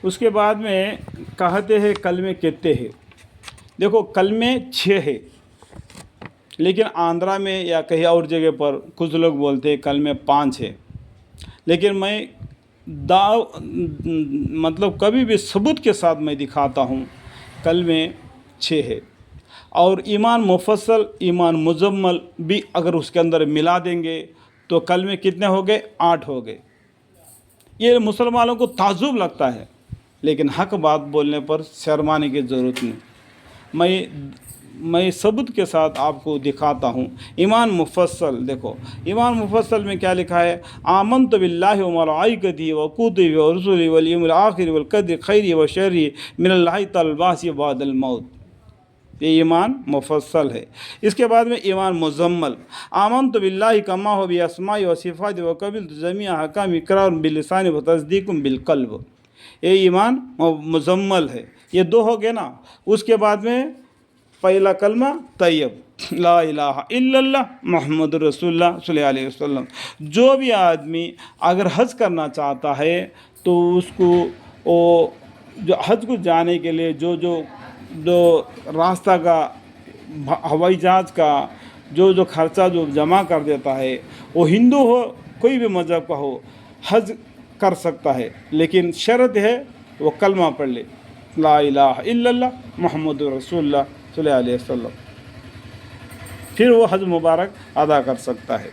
اس کے بعد میں کہتے ہیں کلمے کتنے ہیں. دیکھو کلمے 6 ہے، لیکن آندھرا میں یا کہیں اور جگہ پر کچھ لوگ بولتے ہیں کلمے 5 ہے. لیکن میں مطلب کبھی بھی ثبوت کے ساتھ میں دکھاتا ہوں کلمے 6 ہے. اور ایمان مفصل ایمان مجمل بھی اگر اس کے اندر ملا دیں گے تو کلمے کتنے ہو گئے؟ 8 ہو گئے. یہ مسلمانوں کو تعجب لگتا ہے، لیکن حق بات بولنے پر شرمانے کی ضرورت نہیں. میں ثبوت کے ساتھ آپ کو دکھاتا ہوں. ایمان مفصل دیکھو، ایمان مفصل میں کیا لکھا ہے؟ آمنت باللہ و ملائکتہ و کتبہ و رسلہ والیوم الآخر والقدر خیرہ و شرہ من اللہ تعالی البعث بعد الموت. یہ ایمان مفصل ہے. اس کے بعد میں ایمان مزمل، آمنت باللہ کما ہو باسماء و صفات و قبلت جمیع احکام اقرار باللسان و تصدیق بالقلب. یہ ایمان مزمل ہے. یہ 2 ہو گئے نا. اس کے بعد میں پہلا کلمہ طیب، لا الہ الا اللہ محمد رسول اللہ صلی اللہ علیہ وسلم. جو بھی آدمی اگر حج کرنا چاہتا ہے تو اس کو جو حج کو جانے کے لیے جو راستہ کا ہوائی جہاز کا جو خرچہ جو جمع کر دیتا ہے، وہ ہندو ہو کوئی بھی مذہب کا ہو، حج کر سکتا ہے. لیکن شرط ہے وہ کلمہ پڑھ لے، لا الہ الا اللہ محمد رسول اللہ صلی اللہ علیہ وسلم، پھر وہ حج مبارک ادا کر سکتا ہے.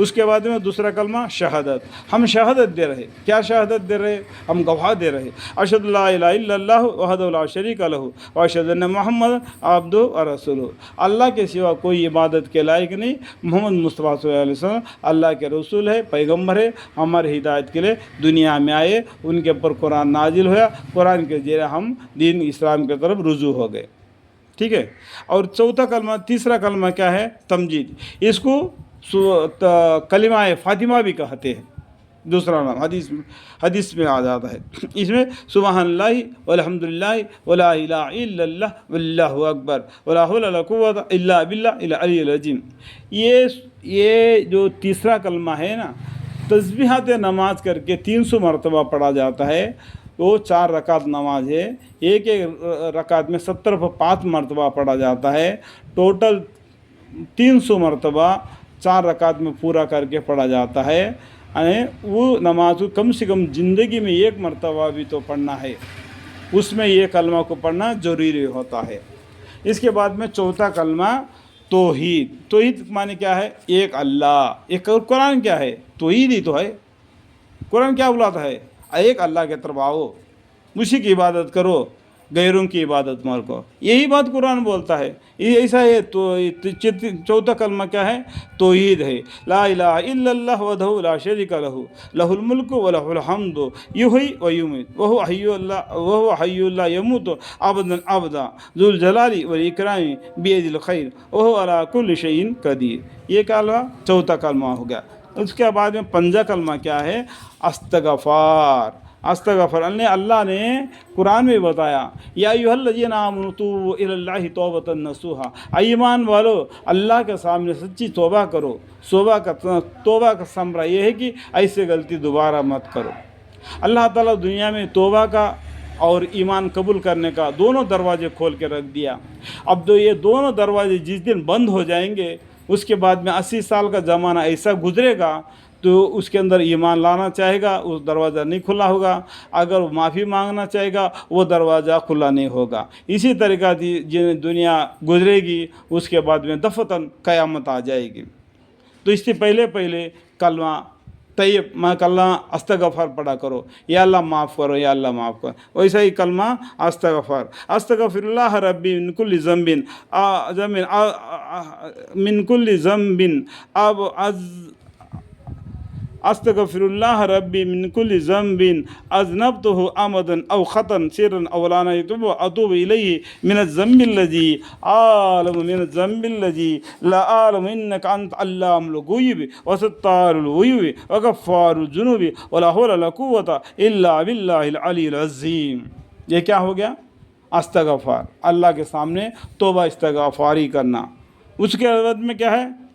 اس کے بعد میں دوسرا کلمہ شہادت. ہم شہادت دے رہے. کیا شہادت دے رہے؟ ہم گواہ دے رہے. اشہد لا الہ الا اللہ وحدہ لا شریک لہ واشہد ان محمد عبدہ ورسولہ. اللہ کے سوا کوئی عبادت کے لائق نہیں. محمد مصطفیٰ صلی اللہ علیہ وسلم اللہ کے رسول ہے، پیغمبر ہے. ہمارے ہدایت کے لیے دنیا میں آئے، ان کے اوپر قرآن نازل ہوا، قرآن کے ذریعے ہم دین اسلام کی طرف رجوع ہو گئے. ٹھیک ہے. اور چوتھا کلمہ، تیسرا کلمہ کیا ہے؟ تمجید. اس کو کلمہ فاطمہ بھی کہتے ہیں. دوسرا نام حدیث میں آ جاتا ہے. اس میں سبحان اللہ والحمد للہ ولا الہ الا اللہ واللہ اکبر ولا حول ولا قوۃ الا باللہ العلی العظیم. یہ جو تیسرا کلمہ ہے نا، تسبیحات نماز کر کے 300 مرتبہ پڑھا جاتا ہے. وہ 4 رکعت نماز ہے. ایک رکعت میں 70 5 مرتبہ پڑھا جاتا ہے. ٹوٹل 300 مرتبہ 4 رکعت میں پورا کر کے پڑھا جاتا ہے. وہ نماز کو کم سے کم زندگی میں 1 مرتبہ بھی تو پڑھنا ہے. اس میں یہ کلمہ کو پڑھنا ضروری ہوتا ہے. اس کے بعد میں چوتھا کلمہ توحید. توحید معنی کیا ہے؟ ایک اللہ. ایک قرآن کیا ہے؟ توحید ہی تو ہے. قرآن کیا بلاتا ہے؟ ایک اللہ کے طرف آؤ، اسی کی عبادت کرو، غیروں کی عبادت مت کرو. یہی بات قرآن بولتا ہے. یہ ایسا ہے. تو چوتھا کلمہ کیا ہے؟ توحید ہے. لا الہ الا اللہ وحدہ لا شریک لہ لہ الملک ولہ الحمد یحیی و یمیت وہو حی لا یموت ابدا ابدا ذو الجلال والاکرام بیدہ الخیر وہو علی کل شیء قدیر. یہ کلمہ چوتھا کلمہ ہو گیا. اس کے بعد میں 5واں کلمہ کیا ہے؟ استغفار. استغفر. اللہ نے قرآن میں بتایا، یا ایھا الذین آمنوا توبوا الی اللہ توبۃ نصوحا. ایمان والو اللہ کے سامنے سچی توبہ کرو. توبہ کا ثمرہ یہ ہے کہ ایسے غلطی دوبارہ مت کرو. اللہ تعالیٰ دنیا میں توبہ کا اور ایمان قبول کرنے کا دونوں دروازے کھول کے رکھ دیا. اب تو یہ دونوں دروازے جس دن بند ہو جائیں گے، اس کے بعد میں 80 سال کا زمانہ ایسا گزرے گا تو اس کے اندر ایمان لانا چاہے گا، اس دروازہ نہیں کھلا ہوگا. اگر وہ معافی مانگنا چاہے گا، وہ دروازہ کھلا نہیں ہوگا. اسی طریقہ دنیا گزرے گی، اس کے بعد میں دفتن قیامت آ جائے گی. تو اس سے پہلے کلمہ طیب میں کلمہ استغفار پڑھا کرو، یا اللہ معاف کرو، یا اللہ معاف کرو. ویسا ہی کلمہ استغفر اللہ ربی من کل ذنب استغفر اللہ ربی من کل ذنب اذنبتہ عمدا او خطا سرا او علانیہ اتوب الیہ من الذنب الذی اعلم من الذنب الذی لا اعلم انک انت علام الغیوب وستار العیوب وغفار الذنوب ولا حول ولا قوۃ الا باللہ العلی العظیم. یہ کیا ہو گیا؟ استغفار. اللہ کے سامنے توبہ استغفاری کرنا. اس کے بعد میں کیا ہے؟